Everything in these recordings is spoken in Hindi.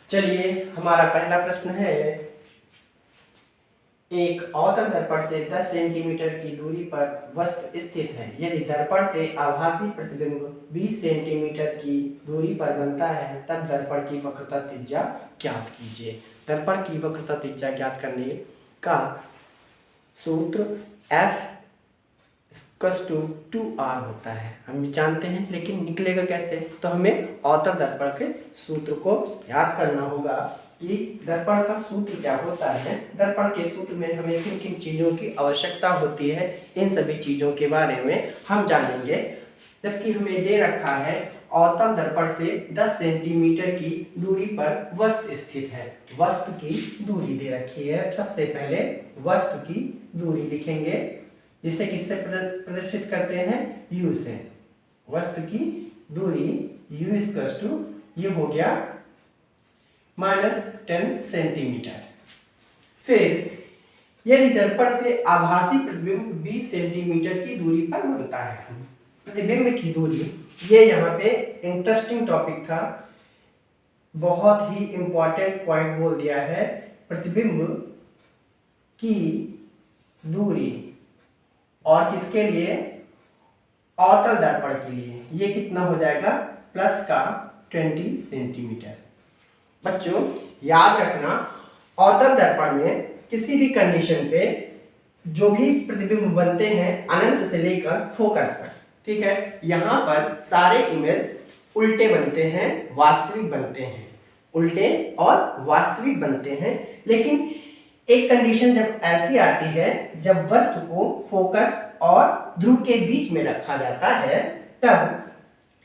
चलिए हमारा पहला प्रश्न है, एक अवतल दर्पण से 10 सेंटीमीटर की दूरी पर वस्तु स्थित है। यदि दर्पण से आभासी प्रतिबिंब 20 सेंटीमीटर की दूरी पर बनता है तब दर्पण की वक्रता त्रिज्या ज्ञात कीजिए। दर्पण की वक्रता त्रिज्या ज्ञात करने का सूत्र F = 2R होता है। हम भी जानते हैं, लेकिन निकलेगा कैसे? तो हमें अवतल दर्पण के सूत्र को याद करना होगा कि दर्पण का सूत्र क्या होता है। दर्पण के सूत्र में हमें किन किन चीज़ों की आवश्यकता होती है, इन सभी चीज़ों के बारे में हम जानेंगे। जबकि हमें दे रखा है अवतल दर्पण से 10 सेंटीमीटर की दूरी पर वस्तु स्थित है। वस्तु की दूरी दे रखी है। सबसे पहले वस्तु की दूरी लिखेंगे, जिसे किससे प्रदर्शित करते हैं? u से। वस्तु की दूरी u = ये हो गया -10 सेंटीमीटर। फिर यदि दर्पण से आभासी प्रतिबिंब 20 सेंटीमीटर की दूरी पर बनता है, प्रतिबिंब की दूरी, ये यहाँ पे इंटरेस्टिंग टॉपिक था, बहुत ही इंपॉर्टेंट पॉइंट बोल दिया है। प्रतिबिंब की दूरी और किसके लिए? अवतल दर्पण के लिए। ये कितना हो जाएगा? +20 सेंटीमीटर। बच्चों याद रखना, अवतल दर्पण में किसी भी कंडीशन पे जो भी प्रतिबिंब बनते हैं अनंत से लेकर फोकस तक, ठीक है, यहाँ पर सारे इमेज उल्टे बनते हैं, वास्तविक बनते हैं, उल्टे और वास्तविक बनते हैं। लेकिन एक कंडीशन जब ऐसी आती है, जब वस्तु को फोकस और ध्रुव के बीच में रखा जाता है, तब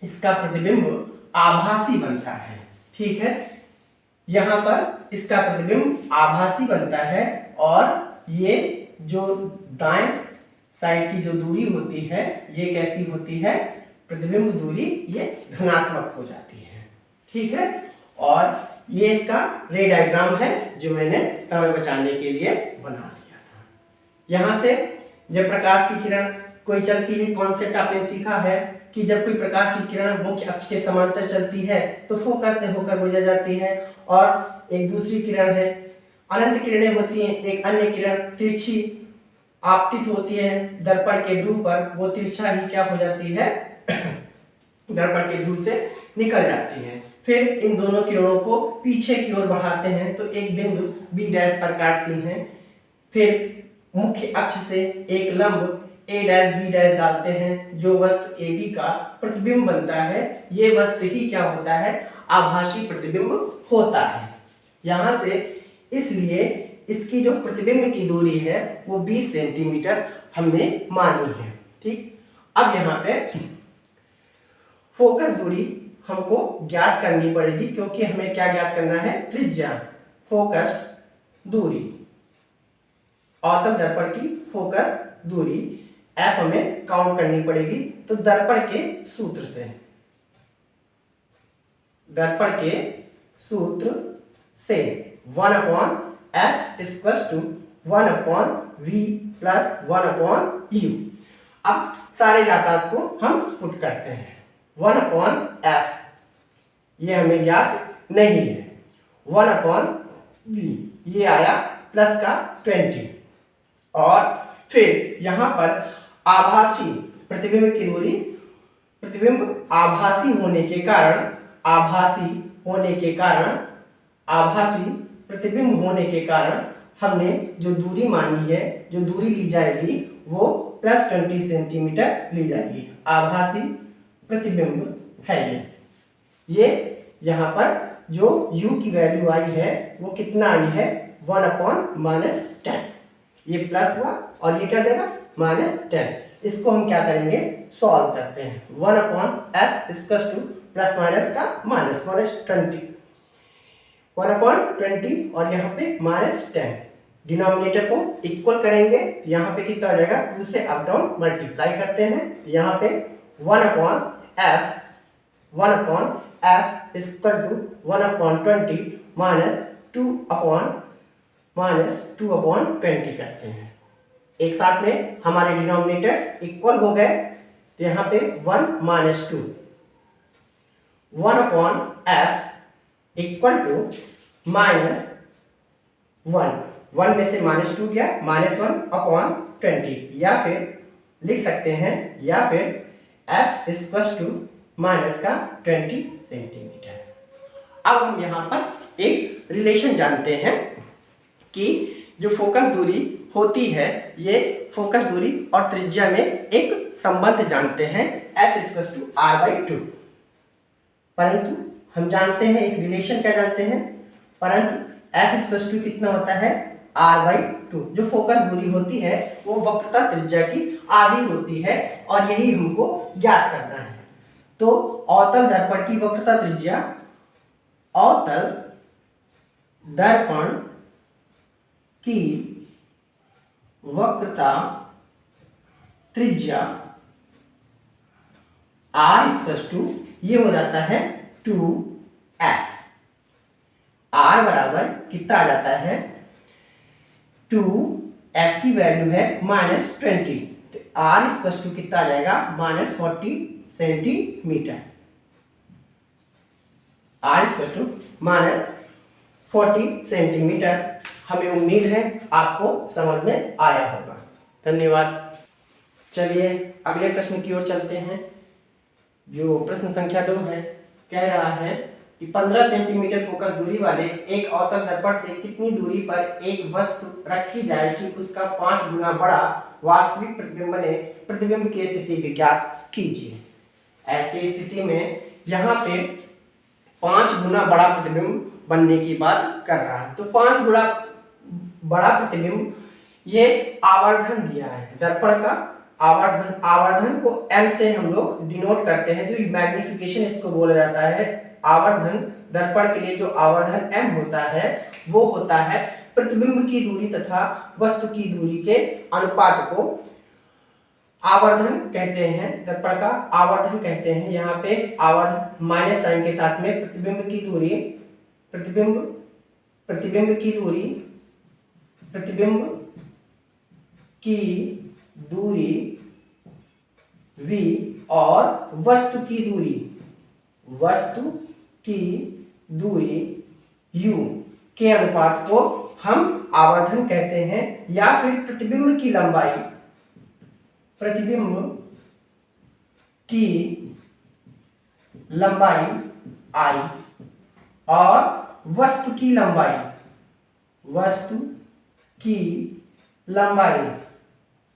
इसका प्रतिबिंब आभासी बनता है। ठीक है, यहाँ पर इसका प्रतिबिंब आभासी बनता है और ये जो दाएं साइड की जो दूरी होती है, ये कैसी होती है? प्रतिबिंब दूरी ये धनात्मक हो जाती है। ठीक है, और ये इसका रे डायग्राम है जो मैंने समय बचाने के लिए बना लिया था। यहाँ से जब प्रकाश की किरण कोई चलती है, कॉन्सेप्ट आपने सीखा है कि जब कोई प्रकाश की किरण मुख्य अक्ष के समांतर चलती है तो फोकस से होकर गुजर जाती है, और एक दूसरी किरण है, अनंत किरणें होती हैं, एक अन्य किरण तिरछी आपतित होती है दर्पण के ध्रुव पर, वो तिरछा ही क्या हो जाती है? दर्पण के ध्रुव से निकल जाती है। फिर इन दोनों किरणों को पीछे की ओर बढ़ाते हैं तो एक बिंदु B' पर काटती हैं। फिर मुख्य अक्ष से एक लंब A', B' डालते हैं, जो वस्तु AB का प्रतिबिंब बनता है। ये वस्तु ही क्या होता है? आभासी प्रतिबिंब होता है। यहाँ से इसलिए इसकी जो प्रतिबिंब की दूरी है वो 20 सेंटीमीटर हमने मानी है। ठीक, अब यहाँ पे फोकस दूरी हमको ज्ञात करनी पड़ेगी, क्योंकि हमें क्या ज्ञात करना है? त्रिज्या। फोकस दूरी, अवतल दर्पण की फोकस दूरी F हमें काउंट करनी पड़ेगी। तो दर्पण के सूत्र से, दर्पण के सूत्र से 1/F = 1/V + 1/U। अब सारे डाटा को हम पुट करते हैं। 1/F ये हमें ज्ञात नहीं है, 1/V ये आया +20, और फिर यहाँ पर आभासी प्रतिबिंब की दूरी, प्रतिबिंब आभासी होने के कारण, आभासी प्रतिबिंब होने के कारण हमने जो दूरी मानी है, जो दूरी ली जाएगी वो +20 सेंटीमीटर ली जाएगी। आभासी प्रतिबिंब है ये यहाँ पर जो u की वैल्यू आई है वो कितना आई है? 1/-10। ये प्लस हुआ और ये क्या जाएगा? -10। इसको हम क्या करेंगे? सॉल्व करते हैं। 1/F = +- का -20, 1/20 और यहाँ पे -10। डिनोमिनेटर को इक्वल करेंगे, यहाँ पे कितना आ जाएगा? 2 से अप डाउन मल्टीप्लाई करते हैं, यहाँ पे 1/F = 1/20 -2/20 करते हैं। एक साथ में हमारे डिनोमिनेटर्स इक्वल हो गए, तो यहाँ पे 1 - 2, 1/F = माइनस 1 में से -2 गया, -1/20, या फिर लिख सकते हैं, या फिर F -20 सेंटीमीटर। अब हम यहाँ पर एक रिलेशन जानते हैं कि जो फोकस दूरी होती है, ये फोकस दूरी और त्रिज्या में एक संबंध जानते हैं, F r/2। परंतु हम जानते हैं एक रिलेशन क्या जानते हैं, परंतु F कितना होता है, r/2। जो फोकस दूरी होती है वो वक्रता त्रिज्या की आधी होती है, और यही हमको ज्ञात करना है। तो अवतल दर्पण की वक्रता त्रिज्या, अवतल दर्पण की वक्रता त्रिज्या r ये हो जाता है 2f। r बराबर कितना आ जाता है, 2f की वैल्यू है -20, तो r कितना आ जाएगा, -40 सेंटीमीटर। r -40 centimetre. हमें उम्मीद है आपको समझ में आया होगा। धन्यवाद। चलिए अगले प्रश्न की ओर चलते हैं। जो प्रश्न संख्या 2 है, कह रहा है कि 15 सेंटीमीटर फोकस दूरी वाले एक अवतल दर्पण से कितनी दूरी पर एक वस्तु रखी जाए कि उसका 5 गुना बड़ा वास्तविक प्रतिबिंब बने, प्रतिबिंब की स्थिति विज्ञात कीजिए। ऐसी स्थिति में यहाँ पे 5 गुना बड़ा प्रतिबिंब बनने की बात कर रहा है। तो 5 गुना बड़ा प्रतिबिंब, ये आवर्धन दिया है दर्पण का, आवर्धन को m से हम लोग डिनोट करते हैं, जो मैग्निफिकेशन इसको बोला जाता है। आवर्धन दर्पण के लिए जो आवर्धन m होता है वो होता है प्रतिबिंब की दूरी तथा वस्तु की दूरी के अनुपात को आवर्धन कहते हैं। दर्पण का आवर्धन कहते हैं। यहाँ पे आवर्धन माइनस साइन के साथ में प्रतिबिंब की दूरी v और वस्तु की दूरी u के अनुपात को हम आवर्धन कहते हैं, या फिर प्रतिबिंब की लंबाई I और वस्तु की लंबाई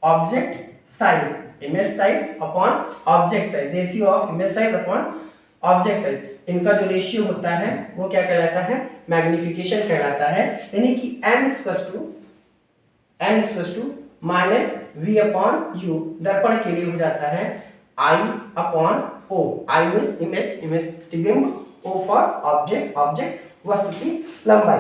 object size, image size upon object size, ratio of image size upon object size, इनका जो रेशियो होता है वो क्या कहलाता है, मैग्निफिकेशन कहलाता है। यानी कि m -v अपॉन u दर्पण के लिए हो जाता है I upon o। I means image प्रतिबिंब, o फॉर ऑब्जेक्ट वस्तु की लंबाई।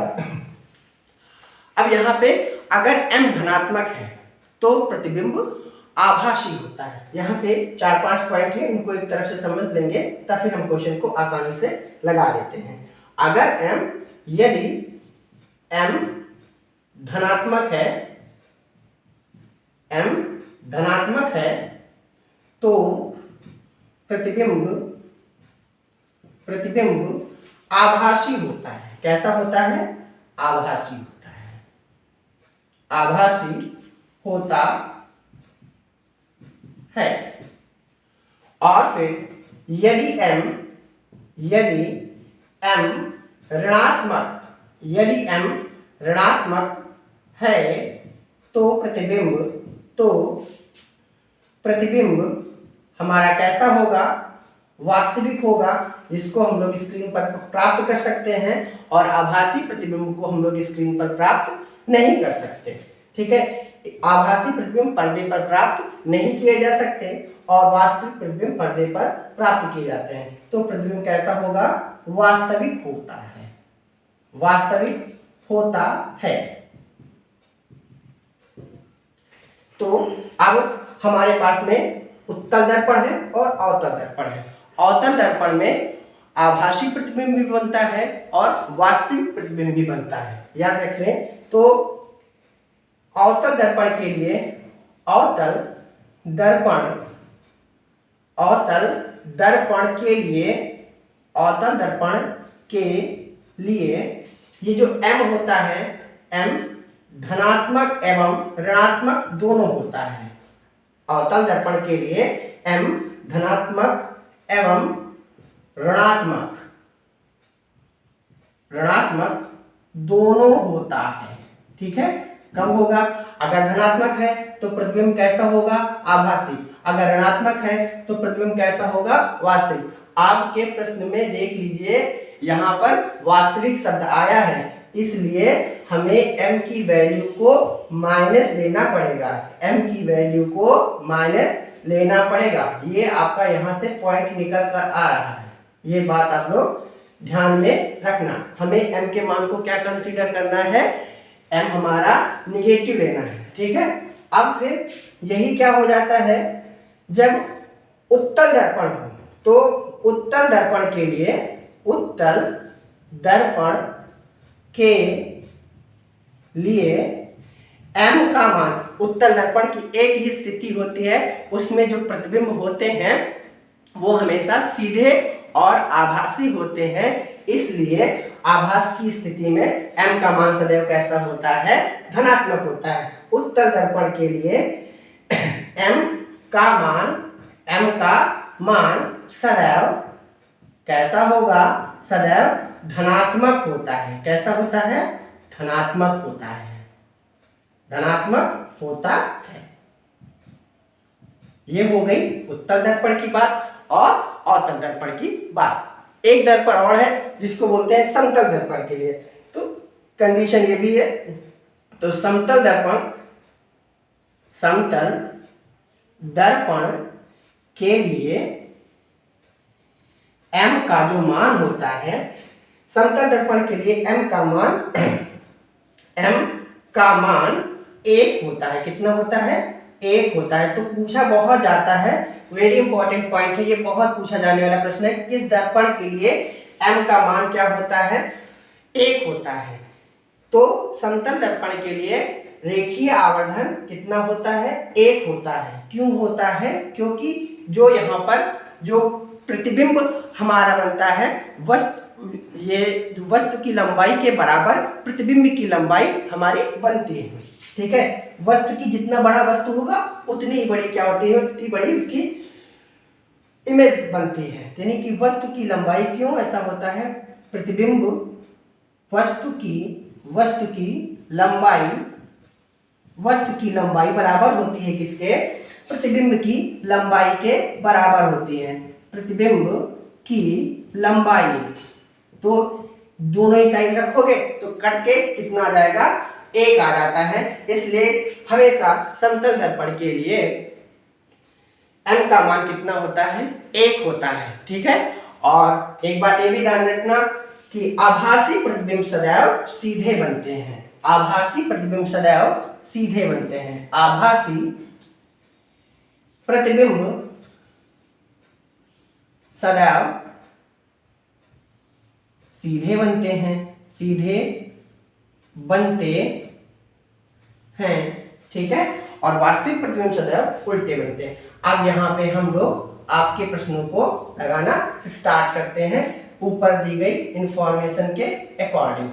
अब यहाँ पे अगर m धनात्मक है तो प्रतिबिंब आभासी होता है। यहाँ पे 4-5 पॉइंट है, इनको एक तरफ से समझ लेंगे तब फिर हम क्वेश्चन को आसानी से लगा लेते हैं। अगर यदि m धनात्मक है तो प्रतिबिंब आभासी होता है। कैसा होता है, आभासी होता है। और फिर यदि m ऋणात्मक है तो प्रतिबिंब हमारा कैसा होगा, वास्तविक होगा, जिसको हम लोग स्क्रीन पर प्राप्त कर सकते हैं, और आभासी प्रतिबिंब को हम लोग स्क्रीन पर प्राप्त नहीं कर सकते। ठीक है, आभासी प्रतिबिंब पर्दे पर प्राप्त नहीं किए जा सकते और वास्तविक प्रतिबिंब पर्दे पर प्राप्त किए जाते हैं। तो प्रतिबिंब कैसा होगा, वास्तविक होता है। तो अब हमारे पास में उत्तल दर्पण है और अवतल दर्पण है। अवतल दर्पण में आभासी प्रतिबिंब भी बनता है और वास्तविक प्रतिबिंब भी बनता है, याद रख लें। तो अवतल दर्पण के लिए अवतल दर्पण के लिए ये जो m होता है, m धनात्मक एवं ऋणात्मक दोनों होता है। अवतल दर्पण के लिए m धनात्मक एवं ऋणात्मक दोनों होता है। ठीक है, कब होगा? अगर धनात्मक है तो प्रतिबिंब कैसा होगा? आभासी। अगर ऋणात्मक है तो प्रतिबिंब कैसा होगा? वास्तविक। आपके प्रश्न में देख लीजिए, यहाँ पर वास्तविक शब्द आया है, इसलिए हमें m की वैल्यू को माइनस लेना पड़ेगा। m की वैल्यू को माइनस लेना पड़ेगा। ये आपका यहाँ से पॉइंट निकल कर आ रहा है। ये बात आप लोग ध्यान में रखना। हमें m के मान को क्या कंसीडर करना है? m हमारा निगेटिव लेना है। ठीक है, अब फिर यही क्या हो जाता है, जब उत्तल दर्पण हो तो उत्तल दर्पण के लिए, उत्तल दर्पण के लिए m का मान, उत्तल दर्पण की एक ही स्थिति होती है, उसमें जो प्रतिबिंब होते हैं वो हमेशा सीधे और आभासी होते हैं। इसलिए आभास की स्थिति में m का मान सदैव कैसा होता है? धनात्मक होता है। उत्तल दर्पण के लिए m का मान सदैव कैसा होगा? सदैव धनात्मक होता है। कैसा होता है? धनात्मक होता है। धनात्मक होता है। ये हो गई उत्तल दर्पण की बात और अवतल दर्पण की बात। एक दर्पण और है जिसको बोलते हैं समतल दर्पण के लिए, तो कंडीशन ये भी है। तो समतल दर्पण के लिए m का जो मान होता है, समतल दर्पण के लिए m का मान 1 होता है। कितना होता है? 1 होता है। तो पूछा बहुत जाता है, वेरी इंपॉर्टेंट पॉइंट है, ये बहुत पूछा जाने वाला प्रश्न है। किस दर्पण के लिए m का मान क्या होता है? 1 होता है। तो समतल दर्पण के लिए रेखीय आवर्धन कितना होता है? 1 होता है। क्यों होता है? क्योंकि जो यहाँ पर जो प्रतिबिंब हमारा बनता है, वस्तु की लंबाई के बराबर प्रतिबिंब की लंबाई हमारी बनती है। ठीक है, वस्तु की जितना बड़ा वस्तु होगा उतनी ही बड़ी क्या होती है? उतनी बड़ी उसकी इमेज बनती है। यानी कि वस्तु की लंबाई, क्यों ऐसा होता है? प्रतिबिंब वस्तु की लंबाई बराबर होती है किसके? प्रतिबिंब की लंबाई के बराबर होती है। प्रतिबिंब की लंबाई, तो दोनों ही साइड रखोगे तो कट के कितना आ जाएगा? 1 आ जाता है। इसलिए हमेशा समतल दर्पण के लिए m का मान कितना होता है? 1 होता है। ठीक है, और एक बात ये भी ध्यान रखना कि आभासी प्रतिबिंब सदैव सीधे बनते हैं। आभासी प्रतिबिंब सदैव सीधे बनते हैं। आभासी प्रतिबिंब सदैव सीधे बनते हैं। सीधे बनते हैं। ठीक है, और वास्तविक प्रतिबिंब सदैव उल्टे बनते हैं। अब यहाँ पे हम लोग आपके प्रश्नों को लगाना स्टार्ट करते हैं ऊपर दी गई इंफॉर्मेशन के अकॉर्डिंग।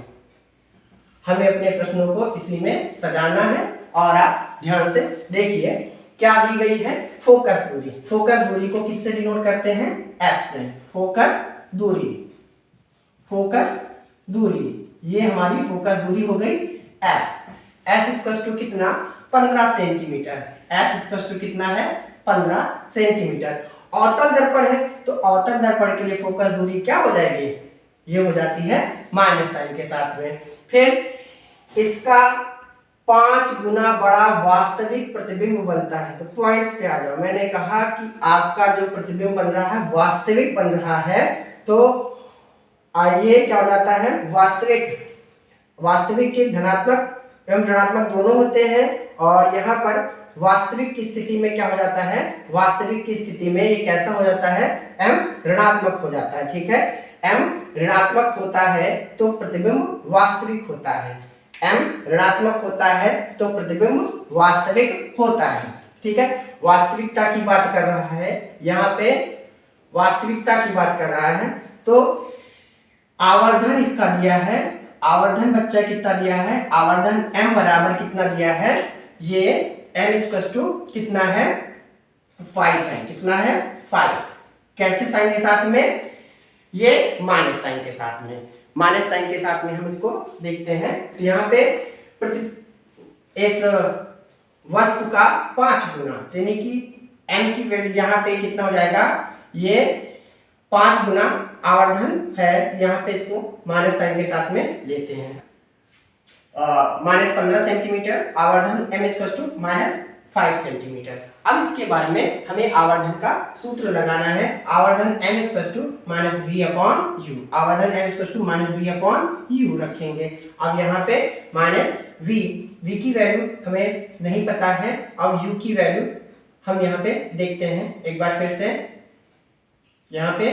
हमें अपने प्रश्नों को इसी में सजाना है और आप ध्यान से देखिए क्या दी गई है। फोकस दूरी। फोकस दूरी को किससे डिनोट करते हैं? F से। फोकस दूरी, फोकस दूरी, ये हमारी फोकस दूरी हो गई F। F इक्वल टू कितना? 15 सेंटीमीटर। F इक्वल टू कितना है? 15 सेंटीमीटर। अवतल दर्पण है तो अवतल दर्पण के लिए फोकस दूरी क्या हो जाएगी? ये हो जाती है माइनस साइन के साथ में। फिर इसका 5 गुना बड़ा वास्तविक प्रतिबिंब बनता है। तो पॉइंट्स पे आ जाओ। मैंने कहा कि आपका जो प्रतिबिंब बन रहा है वास्तविक बन रहा है, तो ये क्या हो जाता है? वास्तविक के धनात्मक एवं ऋणात्मक दोनों होते हैं, और यहाँ पर वास्तविक की स्थिति में क्या हो जाता है? वास्तविक की स्थिति में ये कैसा हो जाता है? m ऋणात्मक हो जाता है। ठीक है, m ऋणात्मक होता है तो प्रतिबिंब वास्तविक होता है। m ऋणात्मक होता है तो प्रतिबिंब वास्तविक होता है। ठीक है, वास्तविकता की बात कर रहा है यहाँ पे, वास्तविकता की बात कर रहा है। तो आवर्धन इसका दिया है, आवर्धन बच्चा कितना दिया है, आवर्धन m बराबर कितना दिया है, ये m इक्वल टू कितना है 5 है, कितना है 5। कैसे साइन के साथ में, ये माइनस साइन के साथ में, माइनस साइन के साथ में हम इसको देखते हैं। तो यहाँ पे इस वस्तु का 5 गुना, यानी कि m की वैल्यू यहाँ पे कितना हो जाएगा, ये 5 गुना आवर्धन है, यहाँ पे इसको माइनस साइन के साथ में लेते हैं। -15 सेंटीमीटर आवर्धन m इक्वल टू -5 सेंटीमीटर। अब इसके बाद में हमें आवर्धन का सूत्र लगाना है। आवर्धन m इक्वल टू -v/u, आवर्धन m इक्वल टू -v/u रखेंगे। अब यहाँ पे v की वैल्यू हमें नहीं पता है, अब u की वैल्यू हम यहाँ पे देखते हैं एक बार फिर से। यहाँ पे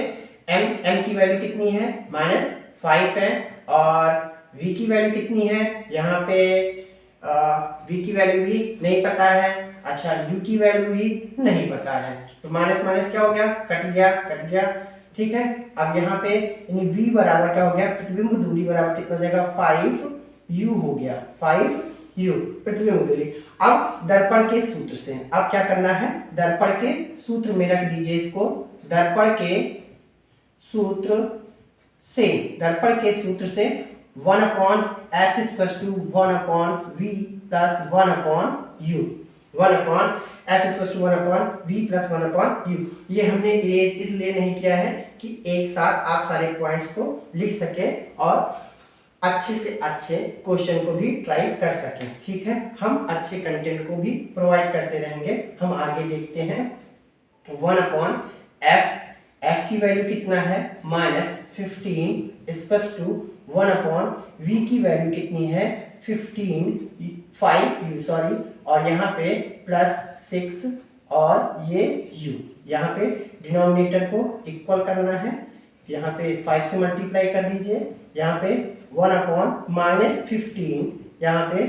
m की वैल्यू कितनी है, -5 है, और v की वैल्यू कितनी है, यहाँ पे v की वैल्यू भी नहीं पता है, अच्छा u की वैल्यू भी नहीं पता है, तो माइनस माइनस क्या हो गया, कट गया, ठीक है। अब यहाँ पे यानी v बराबर क्या हो गया, प्रतिबिंब दूरी बराबर कितना हो जाएगा, 5u हो गया, 5u प्रतिबिंब दूरी। अब दर्पण के सूत्र से अब क्या करना है, दर्पण के सूत्र में रख दीजिए इसको, दर्पण के सूत्र से 1/f equal to 1/v plus 1/u, 1/f equal to 1/v plus 1/u। ये हमने इरेज इसलिए नहीं किया है कि एक साथ आप सारे पॉइंट्स को लिख सके और अच्छे से अच्छे क्वेश्चन को भी ट्राई कर सकें, ठीक है। हम अच्छे कंटेंट को भी प्रोवाइड करते रहेंगे। हम आगे देखते हैं 1/f, f की वैल्यू कितना है, -15 इक्वल टू 1/v की वैल्यू कितनी है, 5u सॉरी, और यहाँ पे +6 और ये u, यहाँ पे डिनोमिनेटर को इक्वल करना है, यहाँ पे 5 से मल्टीप्लाई कर दीजिए, यहाँ पे 1/-15, यहाँ पे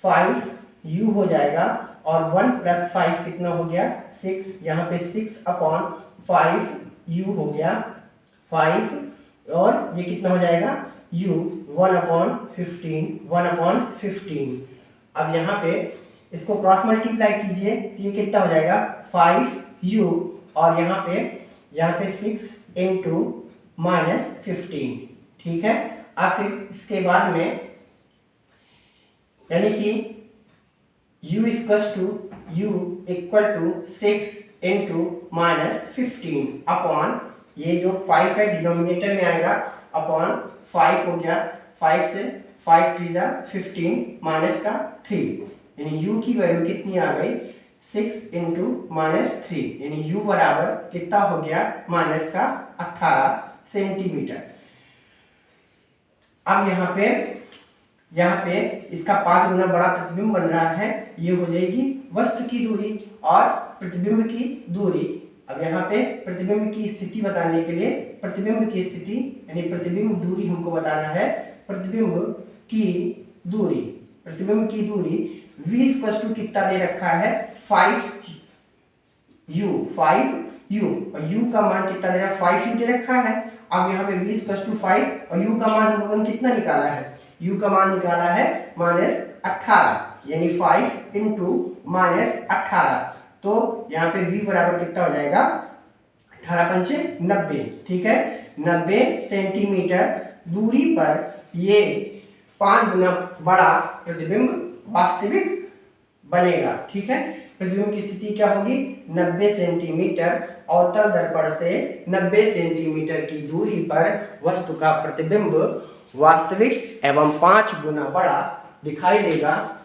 5u हो जाएगा, और 1 + 5 कितना हो गया, 6, यहाँ पे 6/5u हो गया 5, और ये कितना हो जाएगा u 1/15। अब यहाँ पे इसको क्रॉस मल्टीप्लाई कीजिए तो ये कितना हो जाएगा 5u, और यहाँ पे 6 × -15, ठीक है। अब फिर इसके बाद में यानी कि u इक्वल टू 6 × -15 अपॉन ये जो 5 है डिनोमिनेटर में आएगा, अपॉन 5 हो गया, 5 से 5 3 जा 15 माइनस का 3, यानी u की वैल्यू कितनी आ गई, 6 × -3, यानी u बराबर कितना हो गया, -18 सेंटीमीटर। अब यहाँ पे इसका 5 गुना बड़ा प्रतिबिंब बन रहा है, ये हो जाएगी वस्तु की दूरी और प्रतिबिंब की दूरी। अब यहाँ पे प्रतिबिंब की स्थिति बताने के लिए प्रतिबिंब की स्थिति यानी प्रतिबिंब दूरी हमको बताना है, प्रतिबिंब की दूरी v = कितना दे रखा है, 5u, और u का मान कितना दे रहा है, 5u दे रखा है। अब यहाँ पे v = 5 और u का मान हम लोगों ने कितना निकाला है, u का मान निकाला है -18, यानी 5 × -18, तो यहाँ पे v बराबर कितना हो जाएगा, 18×5 90, ठीक है। 90 सेंटीमीटर दूरी पर ये 5 गुना बड़ा प्रतिबिंब वास्तविक बनेगा, ठीक है। प्रतिबिंब की स्थिति क्या होगी, 90 सेंटीमीटर अवतल दर्पण से 90 सेंटीमीटर की दूरी पर वस्तु का प्रतिबिंब वास्तविक एवं 5 गुना बड़ा दिखाई देगा।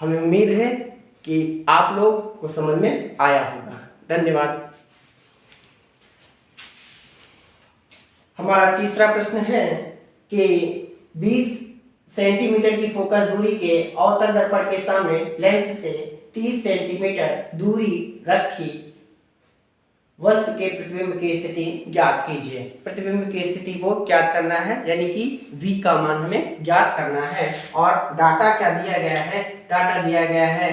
हमें उम्मीद है कि आप लोग को समझ में आया होगा। धन्यवाद। हमारा तीसरा प्रश्न है कि 20 सेंटीमीटर की फोकस दूरी के अवतल दर्पण के सामने लेंस से 30 सेंटीमीटर दूरी रखी वस्तु के प्रतिबिंब की स्थिति ज्ञात कीजिए। प्रतिबिंब की स्थिति को ज्ञात करना है, यानी कि v का मान हमें ज्ञात करना है। और डाटा क्या दिया गया है, डाटा दिया गया है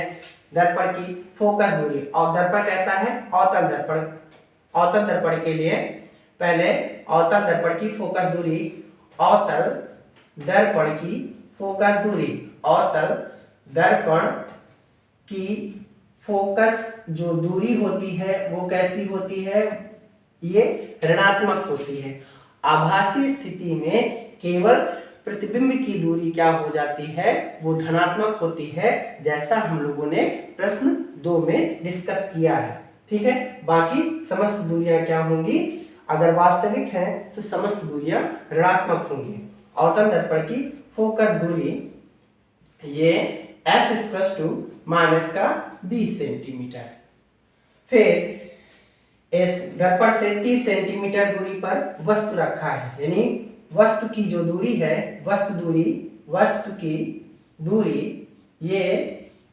दर्पण की फोकस दूरी, और दर्पण कैसा है, अवतल दर्पण। अवतल दर्पण के लिए पहले अवतल दर्पण की फोकस दूरी, अवतल दर्पण की फोकस दूरी, अवतल दर्पण की फोकस जो दूरी होती है वो कैसी होती है, ये ऋणात्मक होती है। आभासी स्थिति में केवल प्रतिबिंब की दूरी क्या हो जाती है, वो धनात्मक होती है, जैसा हम लोगों ने प्रश्न 2 में डिस्कस किया है। ठीक है, बाकी समस्त दूरियां क्या होंगी, अगर वास्तविक है तो समस्त दूरियां ऋणात्मक होंगी। अवतल दर्पण की फोकस दूरी ये f माइनस का 20 सेंटीमीटर। फिर इस दर्पण से 30 सेंटीमीटर दूरी पर वस्तु रखा है, यानी वस्तु की जो दूरी है, वस्तु की दूरी ये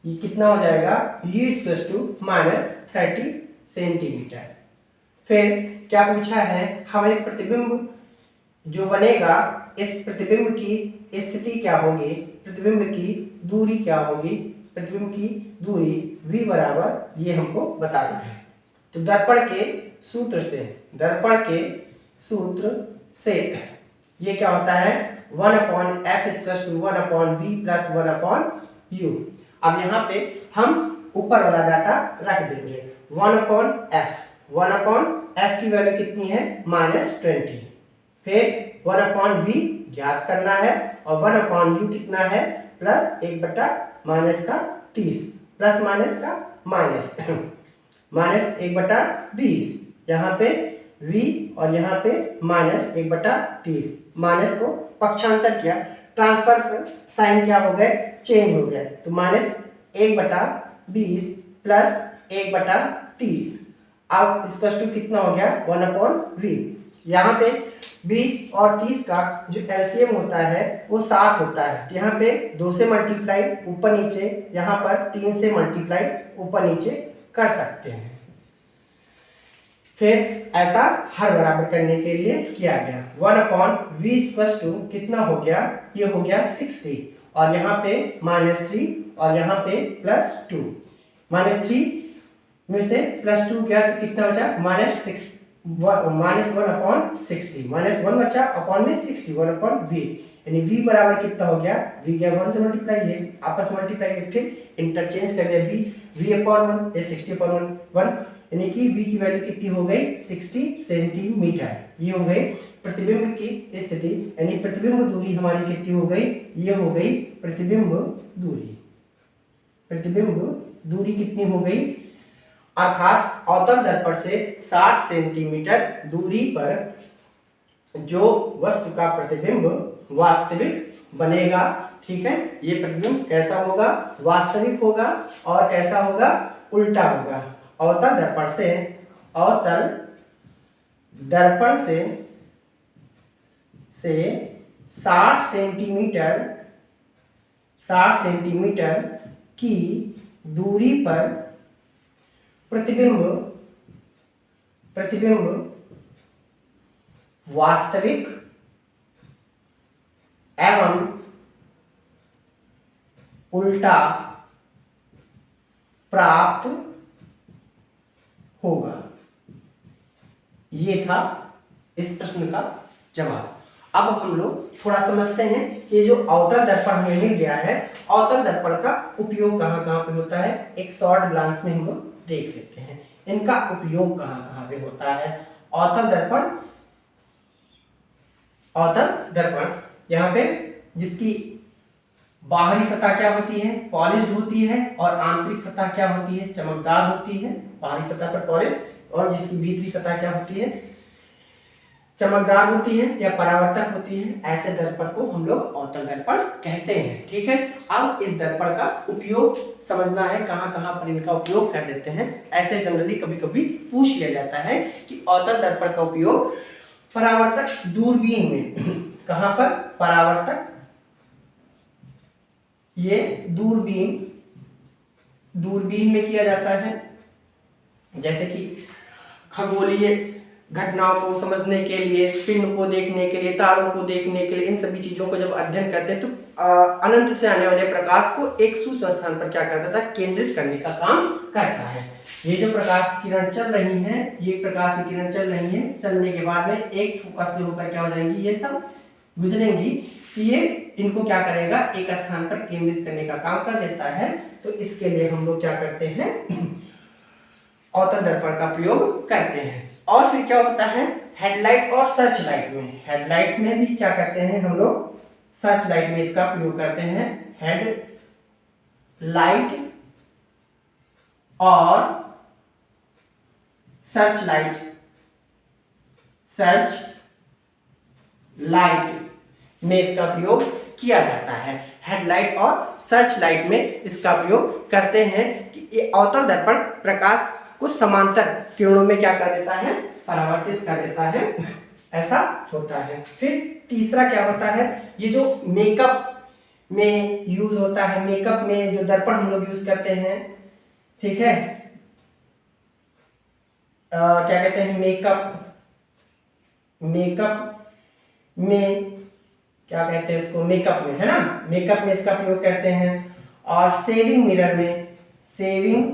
कितना हो जाएगा, u माइनस 30 सेंटीमीटर। फिर क्या पूछा है, हमें प्रतिबिंब जो बनेगा, इस प्रतिबिंब की स्थिति क्या होगी, प्रतिबिंब की दूरी क्या होगी, प्रतिबिंब की दूरी v बराबर ये हमको बताना है। तो दर्पण के सूत्र से ये क्या होता है, 1/f = 1/v + 1/u। अब यहाँ पे हम ऊपर वाला डाटा रख देंगे। 1/f की वैल्यू कितनी है, -20। फिर 1/v ज्ञात करना है और 1/u कितना है, +1/-30 प्लस माइनस का माइनस -1/20। यहाँ पे v और यहाँ पे -1/30, माइनस को पक्षांतर किया, ट्रांसफर साइन क्या हो गए, चेंज हो गए, तो -1/20 प्लस 1/30। अब इसका कितना हो गया, 1/v। यहाँ पे 20 और 30 का जो एलसीएम होता है वो 60 होता है, तो यहाँ पे 2 से मल्टीप्लाई ऊपर नीचे, यहाँ पर 3 से मल्टीप्लाई ऊपर नीचे कर सकते हैं। फिर ऐसा हर बराबर करने के लिए किया गया। 1/v कितना हो गया, ये हो गया 60, और यहाँ पे -3 और यहाँ पे +2, -3 में से +2 गया तो कितना बचा, -1/60, -1 बचा अपॉन में 60, 1/v, यानी v बराबर कितना हो गया, v गया 1 से मल्टीप्लाई, ये आपस में मल्टीप्लाई, फिर इंटरचेंज कर दिया, v/1 ये 60/1, यानी कि v की वैल्यू कितनी हो गई, 60 सेंटीमीटर। ये हो गई प्रतिबिंब की स्थिति, यानी प्रतिबिंब दूरी हमारी कितनी हो गई, ये हो गई प्रतिबिंब दूरी कितनी हो गई, अर्थात अवतल दर्पण से 60 सेंटीमीटर दूरी पर जो वस्तु का प्रतिबिंब वास्तविक बनेगा। ठीक है, ये प्रतिबिंब कैसा होगा, वास्तविक होगा, और कैसा होगा, उल्टा होगा। अवतल दर्पण से 60 सेंटीमीटर की दूरी पर प्रतिबिंब वास्तविक एवं उल्टा प्राप्त होगा। ये था इस प्रश्न का जवाब। अब हम लोग थोड़ा समझते हैं कि जो अवतल दर्पण हमें मिल गया है, अवतल दर्पण का उपयोग कहाँ कहाँ पे होता है, एक शॉर्ट ग्लांस में हम लोग देख लेते हैं इनका उपयोग कहाँ कहाँ पे होता है। अवतल दर्पण यहाँ पे जिसकी बाहरी सतह क्या होती है, पॉलिश्ड होती है, और आंतरिक सतह क्या होती है, चमकदार होती है। बाहरी सतह पर पॉलिश, और जिसकी भीतरी सतह क्या होती है, चमकदार होती है या परावर्तक होती है। ऐसे दर्पण को हम लोग अवतल दर्पण कहते हैं। ठीक है, अब इस दर्पण का उपयोग समझना है, कहाँ कहाँ पर इनका उपयोग कर देते हैं। ऐसे जनरली कभी कभी पूछ लिया जाता है कि अवतल दर्पण का उपयोग परावर्तक दूरबीन में कहाँ पर, परावर्तक, ये दूरबीन में किया जाता है। जैसे कि खगोलीय घटनाओं को समझने के लिए, पिंड को देखने के लिए, तारों को देखने के लिए, इन सभी चीजों को जब अध्ययन करते हैं तो अनंत से आने वाले प्रकाश को एक सूक्ष्म स्थान पर क्या करता था, केंद्रित करने का काम करता है। ये जो प्रकाश किरण चल रही है, ये प्रकाश की किरण चल रही है, चलने के बाद में एक फोकस से होकर क्या हो जाएंगी, ये सब गुजरेंगी कि ये इनको क्या करेगा, एक स्थान पर केंद्रित करने का काम कर देता है। तो इसके लिए हम लोग क्या करते हैं, अवतल दर्पण का प्रयोग करते हैं। और फिर क्या होता है, हेडलाइट और सर्च लाइट में, हेडलाइट में भी क्या करते हैं हम लोग, सर्च लाइट में इसका प्रयोग करते हैं। हेड लाइट और सर्च लाइट, सर्च लाइट में इसका प्रयोग किया जाता है। हेडलाइट और सर्च लाइट में इसका प्रयोग करते हैं कि ये अवतल दर्पण प्रकाश को समांतर किरणों में क्या कर देता है, परावर्तित कर देता है, ऐसा होता है। फिर तीसरा क्या होता है, ये जो मेकअप में यूज होता है, मेकअप में जो दर्पण हम लोग यूज करते हैं, ठीक है, क्या कहते हैं, मेकअप में क्या कहते हैं उसको, मेकअप में, है ना, मेकअप में इसका प्रयोग करते हैं। और सेविंग मिरर में, सेविंग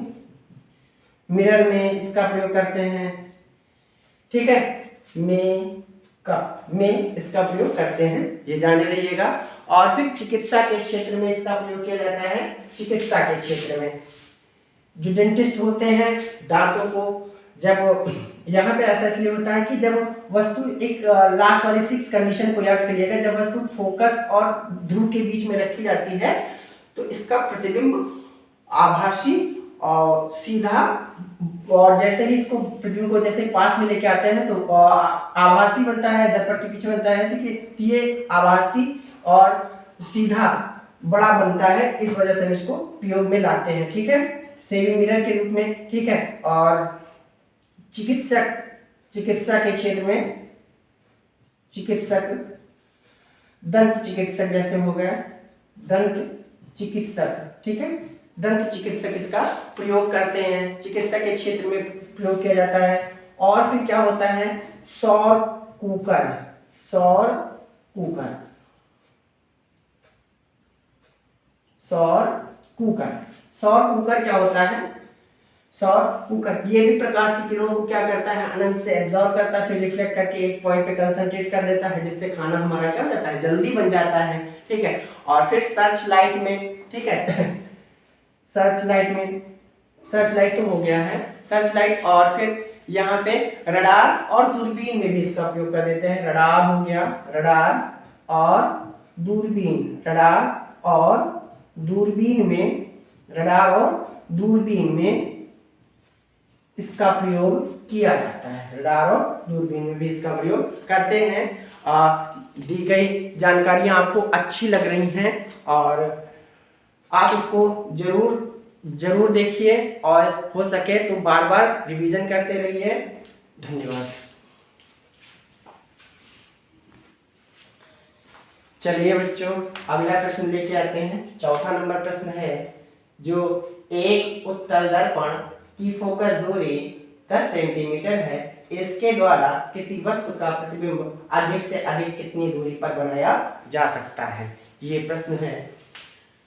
मिरर में इसका प्रयोग करते हैं, ठीक है, मेकअप में इसका प्रयोग करते हैं, ये जाने रहिएगा। और फिर चिकित्सा के क्षेत्र में इसका प्रयोग किया जाता है। चिकित्सा के क्षेत्र में जो डेंटिस्ट होते हैं, दांतों को जब, यहाँ पे ऐसा इसलिए होता है कि जब वस्तु एक लास्ट वाली 6 कंडीशन को याद करिएगा, जब वस्तु फोकस और ध्रुव के बीच में रखी जाती है तो इसका प्रतिबिंब आभासी और सीधा, और जैसे ही इसको प्रतिबिंब को जैसे पास में लेके आते हैं तो आभासी बनता है, दर्पण के पीछे बनता है, देखिए ये आभासी और सीधा बड़ा बनता है, इस वजह से हम इसको प्रयोग में लाते हैं, ठीक है, सेविंग मिरर के रूप में, ठीक है। और चिकित्सा के क्षेत्र में, चिकित्सक, दंत चिकित्सक जैसे हो गया, दंत चिकित्सक, ठीक है, दंत चिकित्सक इसका प्रयोग करते हैं, चिकित्सा के क्षेत्र में प्रयोग किया जाता है। और फिर क्या होता है, सौर कुकर, सौर कुकर, सौर कुकर, सौर कुकर क्या होता है, सौर कुकर ये भी प्रकाश की किरणों को क्या करता है, अनंत से एब्जॉर्ब करता है, फिर रिफ्लेक्ट करके एक पॉइंट पे कंसंट्रेट कर देता है, जिससे खाना हमारा क्या हो जाता है, जल्दी बन जाता है, ठीक है। और फिर सर्च लाइट में, ठीक है, सर्च लाइट में, सर्च लाइट तो हो गया है, सर्च लाइट। और फिर यहाँ पे रडार और दूरबीन में भी इसका प्रयोग कर देते हैं। रडार हो गया, रडार और दूरबीन, रडार और दूरबीन में, रडार और दूरबीन में इसका प्रयोग किया जाता है, रडार और दूरबीन में भी इसका प्रयोग करते हैं। दी गई जानकारियां आपको अच्छी लग रही हैं और आप इसको जरूर देखिए और हो सके तो बार बार रिवीजन करते रहिए। धन्यवाद। चलिए बच्चों, अगला प्रश्न लेके आते हैं। चौथा नंबर प्रश्न है, जो एक उत्तल दर्पण की फोकस दूरी 10 सेंटीमीटर है, इसके द्वारा किसी वस्तु का प्रतिबिंब अधिक से अधिक कितनी दूरी पर बनाया जा सकता है। ये प्रश्न है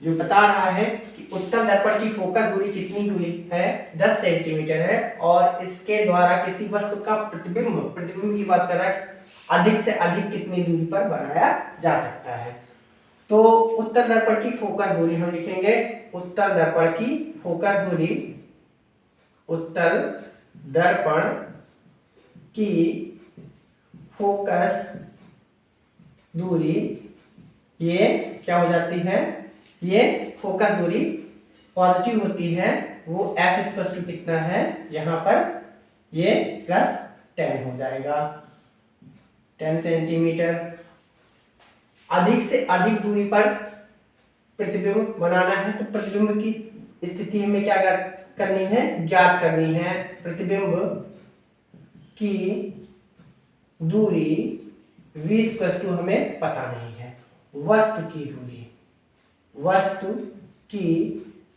जो बता रहा है कि उत्तल दर्पण की फोकस दूरी कितनी दूरी है, 10 सेंटीमीटर है, और इसके द्वारा किसी वस्तु का प्रतिबिंब की बात कर रहा है, अधिक से अधिक कितनी दूरी पर बनाया जा सकता है। तो उत्तल दर्पण की फोकस दूरी हम लिखेंगे, उत्तल दर्पण की फोकस दूरी, उत्तल दर्पण की फोकस दूरी, ये क्या हो जाती है, ये फोकस दूरी पॉजिटिव होती है, वो f कितना है, यहाँ पर ये +10 हो जाएगा, 10 सेंटीमीटर। अधिक से अधिक दूरी पर प्रतिबिंब बनाना है, तो प्रतिबिंब की स्थिति हमें क्या करनी है, ज्ञात करनी है। प्रतिबिंब की दूरी v हमें पता नहीं है, वस्तु की दूरी, वस्तु की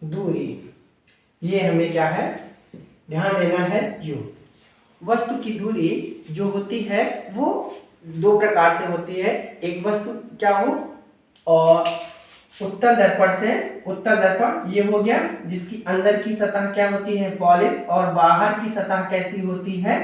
दूरी ये हमें क्या है, ध्यान देना है u। वस्तु की दूरी जो होती है वो दो प्रकार से होती है। एक वस्तु क्या हो, और उत्तल दर्पण से, उत्तल दर्पण ये हो गया जिसकी अंदर की सतह क्या होती है, पॉलिश, और बाहर की सतह कैसी होती है,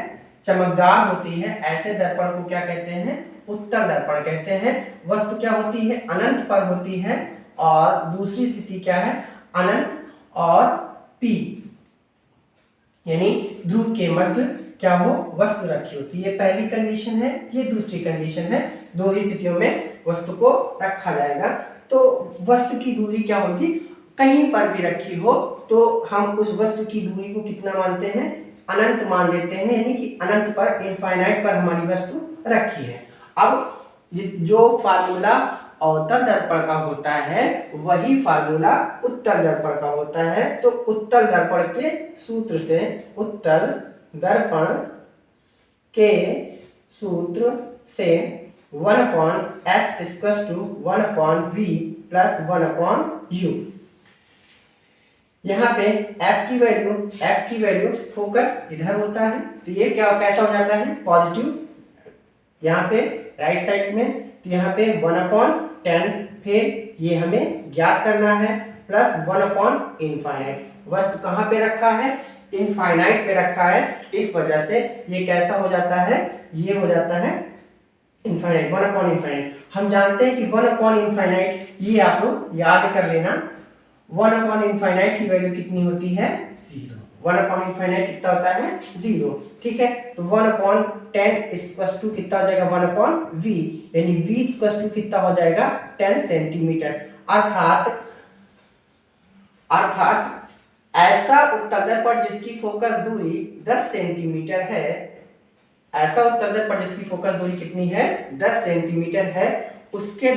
चमकदार होती है। ऐसे दर्पण को क्या कहते हैं, उत्तल दर्पण कहते हैं। वस्तु क्या होती है, अनंत पर होती है, और दूसरी स्थिति क्या है, अनंत और P यानी ध्रुव के मध्य क्या हो, वस्तु रखी होती है। ये पहली कंडीशन है, ये दूसरी कंडीशन है। दो ही स्थितियों में वस्तु को रखा जाएगा। तो वस्तु की दूरी क्या होगी, कहीं पर भी रखी हो तो हम उस वस्तु की दूरी को कितना मानते हैं, अनंत मान लेते हैं, यानी कि अनंत पर, इनफाइनाइट पर हमारी वस्तु रखी है। अब जो फार्मूला अवतल दर्पण का होता है वही फार्मूला उत्तल दर्पण का होता है। तो उत्तल दर्पण के सूत्र से, उत्तल दर्पण के सूत्र से 1/f = 1/v + 1/u। यहाँ पे f की वैल्यू फोकस इधर होता है, तो ये क्या कैसा हो जाता है, पॉजिटिव यहाँ पे राइट साइड में। तो यहाँ पे 1/10, फिर ये हमें ज्ञात करना है, प्लस 1/∞। वस्तु कहाँ पे रखा है, इनफाइनाइट पे रखा है, इस वजह से ये कैसा हो जाता है, ये हो जाता है इनफाइनाइट, 1/∞। हम जानते हैं कि 1/∞, ये आप लोग याद कर लेना, 1/∞ की वैल्यू कितनी होती है, 0। 1/∞ कितना होता है, 0। ठीक है, तो 1/10 = कितना हो जाएगा, 1/v, यानी v = कितना हो जाएगा, 10 सेंटीमीटर। अर्थात ऐसा उत्तल दर्पण जिसकी फोकस दूरी 10 सेंटीमीटर है, ऐसा उत्तल दर्पण जिसकी फोकस दूरी कितनी है, 10 सेंटीमीटर है, उसके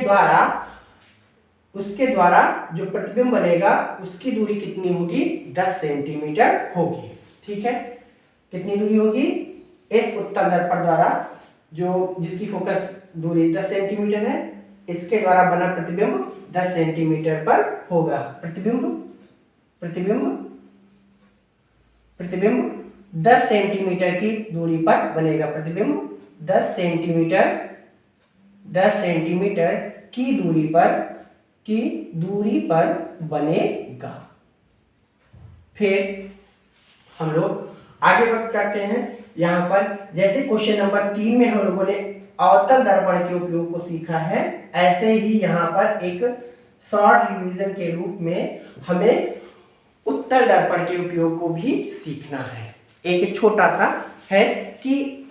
द्वारा जो प्रतिबिंब बनेगा उसकी दूरी कितनी होगी, 10 सेंटीमीटर होगी। ठीक है, कितनी दूरी होगी, इस उत्तल दर्पण द्वारा जो जिसकी फोकस दूरी 10 सेंटीमीटर है, इसके द्वारा बना प्रतिबिंब 10 सेंटीमीटर पर होगा। प्रतिबिंब 10 सेंटीमीटर की दूरी पर बनेगा। प्रतिबिंब 10 सेंटीमीटर की दूरी पर बनेगा। फिर हम लोग आगे बात करते हैं। यहाँ पर जैसे क्वेश्चन नंबर 3 में हम लोगों ने अवतल दर्पण के उपयोग को सीखा है, ऐसे ही यहाँ पर एक शॉर्ट रिवीजन के रूप में हमें उत्तल दर्पण के उपयोग को भी सीखना है। एक छोटा सा है कि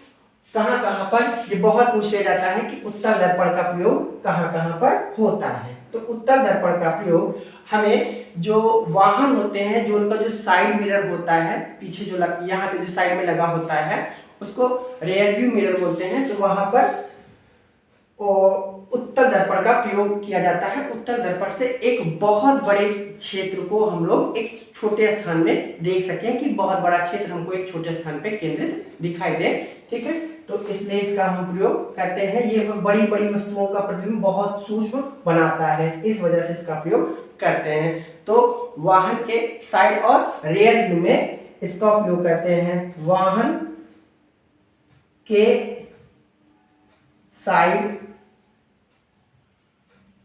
कहाँ पर ये बहुत पूछ लिया जाता है कि उत्तल दर्पण का प्रयोग कहाँ पर होता है। तो उत्तल दर्पण का प्रयोग हमें जो वाहन होते हैं, जो उनका जो साइड मिरर होता है, पीछे जो यहाँ पे जो साइड में लगा होता है उसको रेयर व्यू मिरर बोलते हैं, तो वहां पर उत्तल दर्पण का प्रयोग किया जाता है। उत्तल दर्पण से एक बहुत बड़े क्षेत्र को हम लोग एक छोटे स्थान में देख सकें, कि बहुत बड़ा क्षेत्र हमको एक छोटे स्थान पे केंद्रित दिखाई दे। ठीक है, तो इसलिए इसका हम प्रयोग करते हैं। ये बड़ी बड़ी वस्तुओं का प्रतिबिंब बहुत सूक्ष्म बनाता है, इस वजह से इसका प्रयोग करते हैं। तो वाहन के साइड और रेयर व्यू में इसका उपयोग करते हैं। वाहन के साइड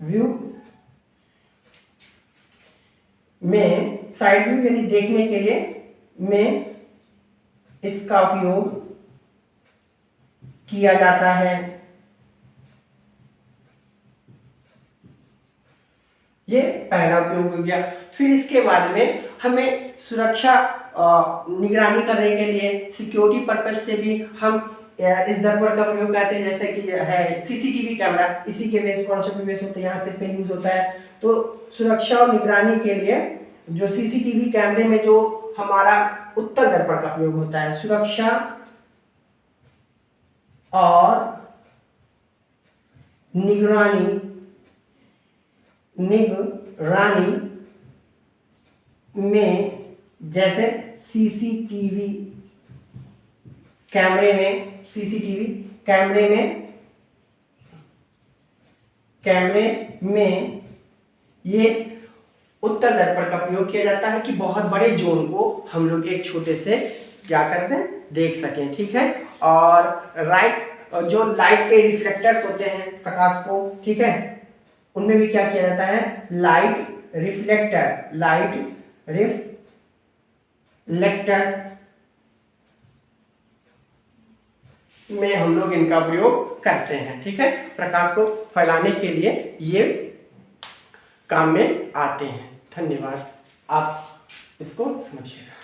व्यू में, साइड व्यू यानी देखने के लिए में इसका उपयोग किया जाता है। ये पहला उपयोग हो गया। फिर इसके बाद में हमें सुरक्षा निगरानी करने के लिए, सिक्योरिटी पर्पस से भी हम इस दर्पण का प्रयोग करते हैं। जैसे कि है सीसीटीवी कैमरा, इसी के बेस कॉन्सेप्ट पे बेस होते हैं, यहाँ पे इसमें यूज होता है। तो सुरक्षा और निगरानी के लिए जो सीसीटीवी कैमरे में जो हमारा उत्तल दर्पण का प्रयोग होता है, सुरक्षा और निगरानी में, जैसे सीसीटीवी कैमरे में ये उत्तल दर्पण का प्रयोग किया जाता है कि बहुत बड़े जोन को हम लोग एक छोटे से क्या करते हैं, देख सकें। ठीक है, और जो लाइट के रिफ्लेक्टर्स होते हैं प्रकाश को, ठीक है, उनमें भी क्या किया जाता है, लाइट रिफ्लेक्टर में हम लोग इनका प्रयोग करते हैं। ठीक है, प्रकाश को फैलाने के लिए ये काम में आते हैं। धन्यवाद, आप इसको समझिएगा।